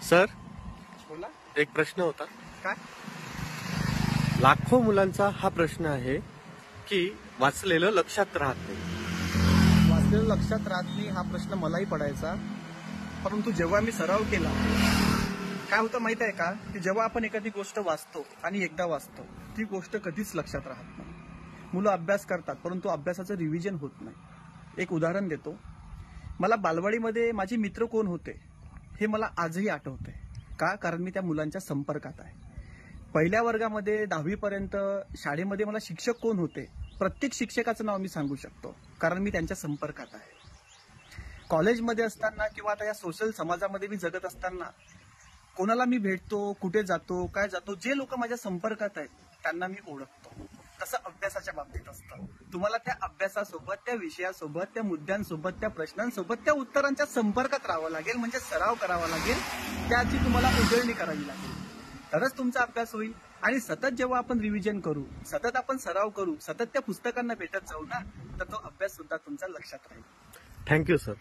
Sir, बोला. एक प्रश्न होता. काय? लाखो मुलांचा हा प्रश्न आहे की वाचलेलं लक्षात राहत नाही. वाचलेलं लक्षात राहत नाही हा प्रश्न मलाही पडायचा. परंतु जेव्हा मी सराव केला, काय होतं माहित आहे का, की जेव्हा आपण एखादी गोष्ट वाचतो आणि एकदा वाचतो, ती गोष्ट कधीच लक्षात राहत नाही. मुलं अभ्यास करतात, परंतु अभ्यासाचं रिव्हिजन होत नाही. एक उदाहरण देतो. मला बालवाडीमध्ये माझे मित्र कोण होते हे मला आजही आठवते. का? कारण मी त्या मुलांच्या संपर्कात आहे. पहिल्या वर्गामध्ये 10वी पर्यंत शाळेमध्ये मला शिक्षक कोण होते, प्रत्येक शिक्षकाचं नाव मी सांगू शकतो, कारण मी त्यांच्या संपर्कात आहे. कॉलेजमध्ये असताना किंवा आता या सोशल समाजामध्ये मी जगत असताना कोणाला मी भेटतो, कुठे जातो, काय जातो, जे लोक माझ्या संपर्कात आहेत त्यांना मी ओळखतो. तसं अभ्यासाच्या बाबतीत असतं. तुम्हाला त्या अभ्यासासोबत, त्या विषयासोबत, त्या मुद्द्यांसोबत, त्या प्रश्नांसोबत, त्या उत्तरांच्या संपर्कात राहावं लागेल. म्हणजे सराव करावा लागेल, त्याची तुम्हाला उजळणी करावी लागेल, तरच तुमचा अभ्यास होईल. आणि सतत जेव्हा आपण रिव्हिजन करू, सतत आपण सराव करू, सतत त्या पुस्तकांना भेटत जाऊ ना, तर तो अभ्यास सुद्धा तुमचा लक्षात राहील. Thank you sir.